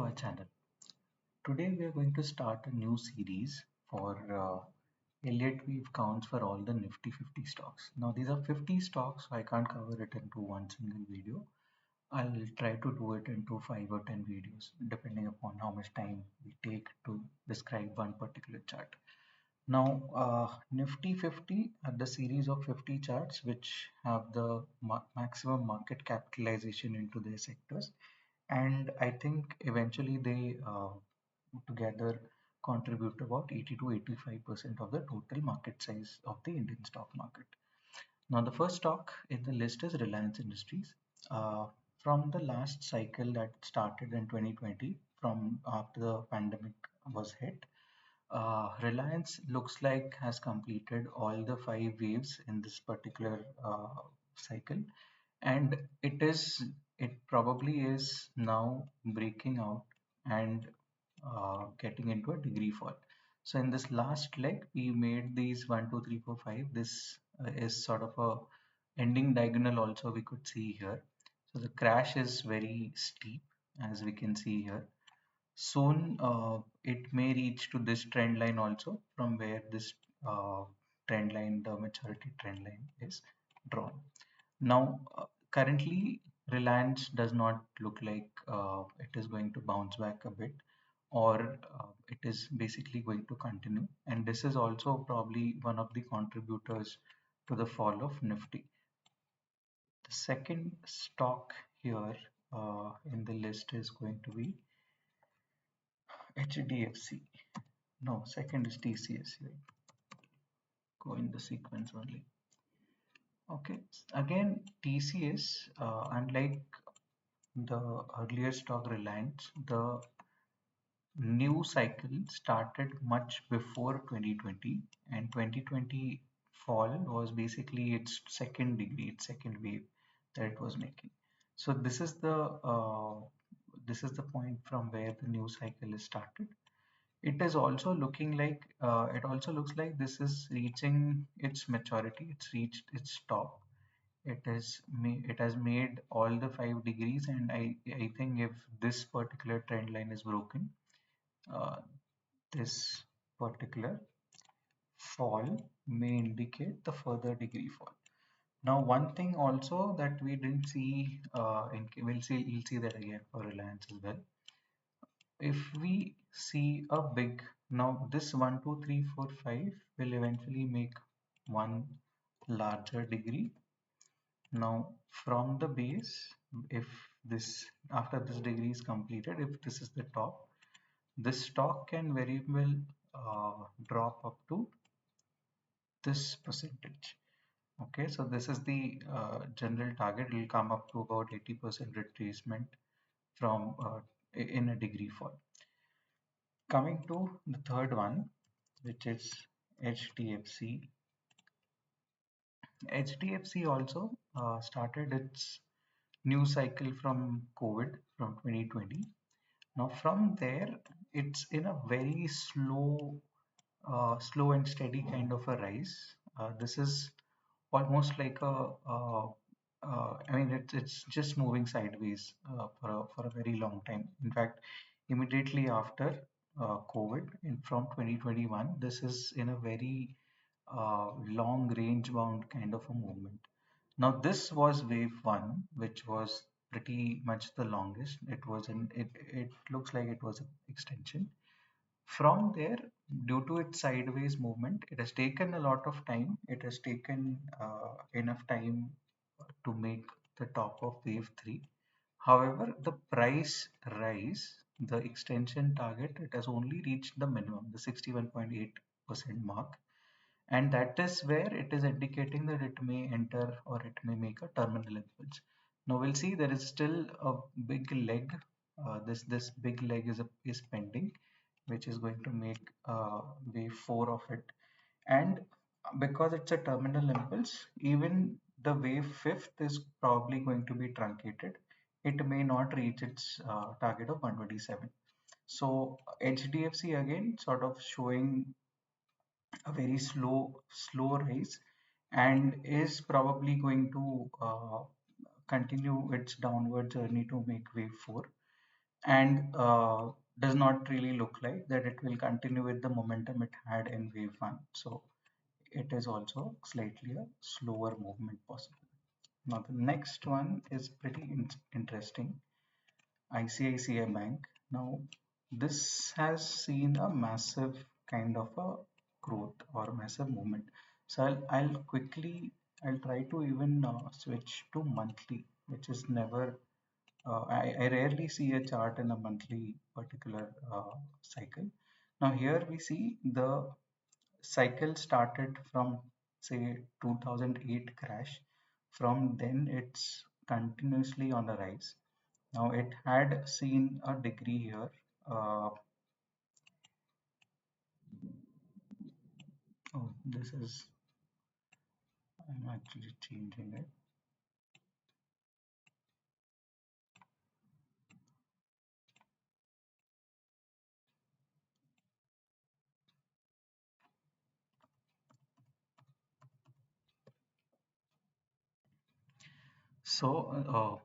our channel. Today we are going to start a new series for Elliott Wave Counts for all the Nifty 50 stocks. Now these are 50 stocks, so I can't cover it into one single video. I'll try to do it into 5 or 10 videos depending upon how much time we take to describe one particular chart. Now Nifty 50 are the series of 50 charts which have the maximum market capitalization into their sectors, and I think eventually they together contribute about 80 to 85% of the total market size of the Indian stock market. Now, the first stock in the list is Reliance Industries. From the last cycle that started in 2020, from after the pandemic was hit, Reliance looks like has completed all the 5 waves in this particular cycle, and it probably is now breaking out and getting into a degree fall. So in this last leg, we made these 1, 2, 3, 4, 5. This is sort of a ending diagonal also we could see here. So the crash is very steep, as we can see here. Soon it may reach to this trend line also, from where this trend line, the maturity trend line, is drawn. Now, currently, Reliance does not look like it is going to bounce back a bit, or it is basically going to continue. And this is also probably one of the contributors to the fall of Nifty. The second stock here in the list is going to be HDFC. No, second is TCS. Go in the sequence only. Okay, again, TCS, unlike the earlier stock Reliance, the new cycle started much before 2020, and 2020 fall was basically its second degree, its second wave that it was making. So this is the point from where the new cycle is started. It is also looking like it also looks like this is reaching its maturity. It's reached its top. It has made all the 5 degrees, and I think if this particular trend line is broken, uh, this particular fall may indicate the further degree fall. Now, one thing also that we didn't see, we'll see that again for Reliance as well. If we see a big, now this 1, 2, 3, 4, 5 will eventually make one larger degree. Now, from the base, if this after this degree is completed, if this is the top, this stock can very well drop up to this percentage. Okay, so this is the general target. It will come up to about 80% retracement from in a degree fall. Coming to the third one, which is HDFC. HDFC also started its new cycle from COVID from 2020. Now from there, it's in a very slow and steady kind of a rise. This is almost like I mean, it's just moving sideways for a very long time. In fact, immediately after COVID, from 2021, this is in a very long range bound kind of a movement. Now, this was wave one, which was pretty much the longest. It looks like it was an extension. From there, due to its sideways movement, it has taken a lot of time. It has taken enough time to make the top of wave 3. However, the price rise, the extension target, it has only reached the minimum, the 61.8% mark. And that is where it is indicating that it may enter or it may make a terminal impulse. Now we'll see there is still a big leg. This big leg is pending, which is going to make wave 4 of it. And because it's a terminal impulse, even the wave 5th is probably going to be truncated. It may not reach its target of 127. So HDFC again sort of showing a very slow rise, and is probably going to continue its downward journey to make wave 4. and does not really look like that it will continue with the momentum it had in wave 1. So it is also slightly a slower movement possible. Now the next one is pretty interesting. ICICI Bank. Now this has seen a massive kind of a growth or massive movement. So I'll try to even switch to monthly, which is never I rarely see a chart in a monthly particular cycle. Now here we see the cycle started from say 2008 crash. From then it's continuously on the rise. Now it had seen a degree here. Uh, oh, this is, I'm actually changing it. So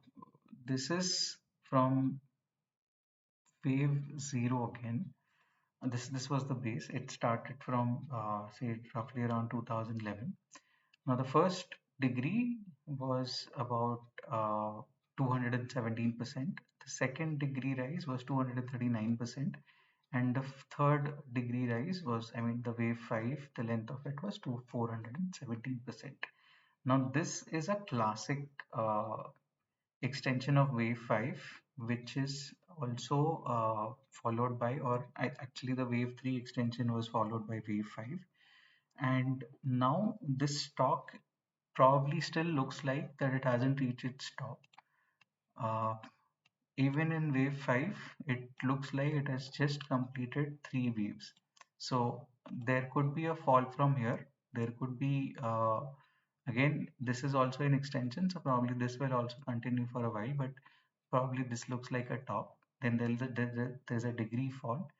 this is from wave zero again. This was the base. It started from say roughly around 2011. Now the first degree was about 217%. The second degree rise was 239%, and the third degree rise was, I mean, the wave 5, the length of it was to 417%. Now this is a classic extension of wave 5, which is also followed by, or actually the wave 3 extension was followed by wave 5. And now this stock probably still looks like that it hasn't reached its top. Uh, Even in wave 5, it looks like it has just completed 3 waves. So there could be a fall from here. There could be, again, this is also an extension, so probably this will also continue for a while, but probably this looks like a top. Then there's a degree fall,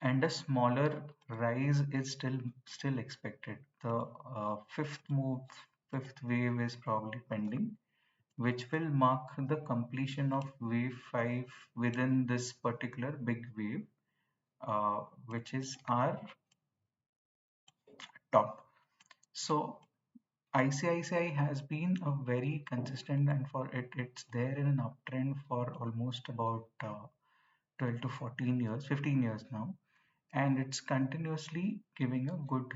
and a smaller rise is still expected. The fifth wave is probably pending, which will mark the completion of wave 5 within this particular big wave, which is our top. So ICICI has been a very consistent, and for it's there in an uptrend for almost about 12 to 14 years, 15 years now, and it's continuously giving a good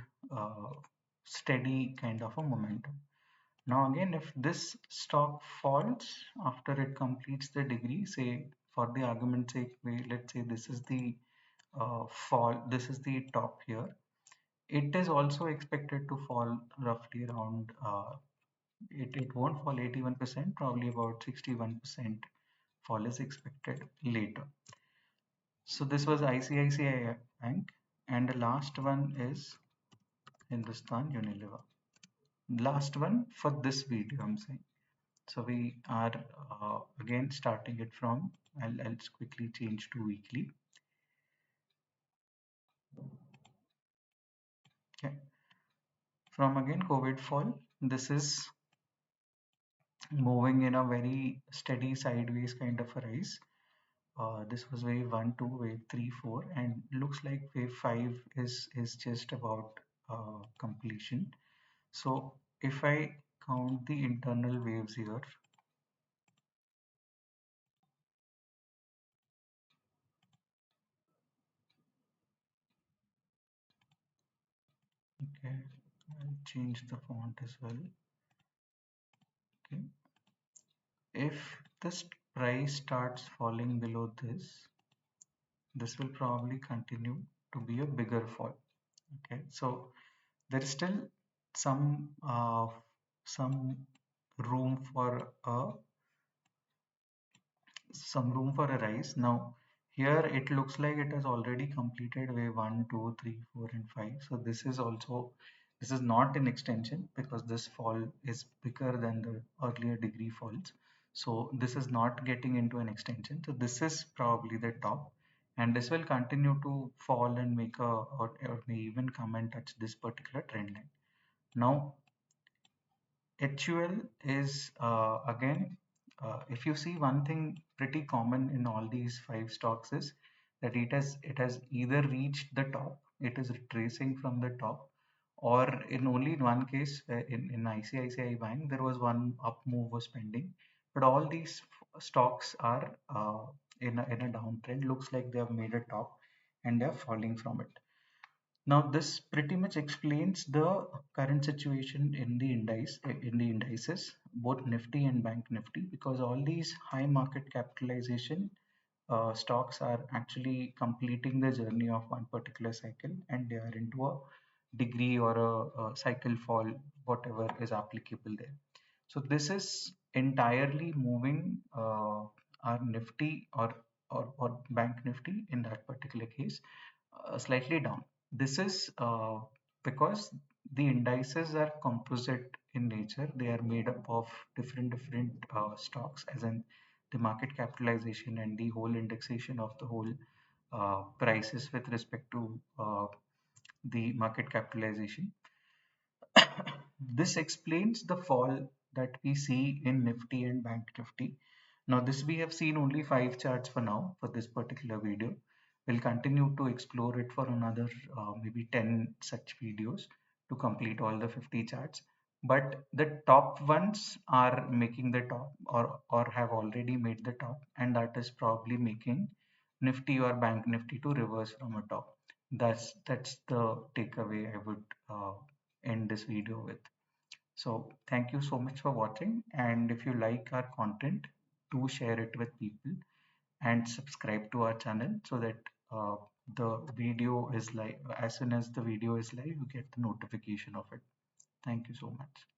steady kind of a momentum. Now again, if this stock falls after it completes the degree, say for the argument's sake, let's say this is the this is the top here. It is also expected to fall roughly around, it won't fall 81%, probably about 61% fall is expected later. So this was ICICI Bank, and the last one is Hindustan Unilever. Last one for this video, I'm saying. So we are again starting it from, I'll just quickly change to weekly. Okay. From again COVID fall, this is moving in a very steady sideways kind of a rise. This was wave 1, 2, wave 3, 4, and looks like wave 5 is just about completion. So if I count the internal waves here, okay, I'll change the font as well. Okay, if this price starts falling below this will probably continue to be a bigger fall. Okay, so there is still some some room for a rise. Now here it looks like it has already completed wave 1, 2, 3, 4, and 5. So this is not an extension because this fall is bigger than the earlier degree falls. So this is not getting into an extension. So this is probably the top, and this will continue to fall and make a, or may even come and touch this particular trend line. Now HUL is again if you see one thing pretty common in all these five stocks is that it has either reached the top, it is retracing from the top, or in only in one case, in ICICI Bank, there was one up move was pending. But all these stocks are in a downtrend. Looks like they have made a top and they are falling from it. Now, this pretty much explains the current situation in the indices, both Nifty and Bank Nifty, because all these high market capitalization stocks are actually completing the journey of one particular cycle, and they are into a degree or a cycle fall, whatever is applicable there. So this is entirely moving our Nifty or Bank Nifty in that particular case slightly down. This is because the indices are composite in nature. They are made up of different stocks, as in the market capitalization and the whole indexation of the whole prices with respect to the market capitalization. This explains the fall that we see in Nifty and Bank Nifty. Now, this we have seen only five charts for now for this particular video. We'll continue to explore it for another maybe 10 such videos to complete all the 50 charts. But the top ones are making the top or have already made the top, and that is probably making Nifty or Bank Nifty to reverse from a top. That's the takeaway I would end this video with. So thank you so much for watching, and if you like our content, do share it with people and subscribe to our channel so that uh, the video is live. As soon as the video is live, you get the notification of it. Thank you so much.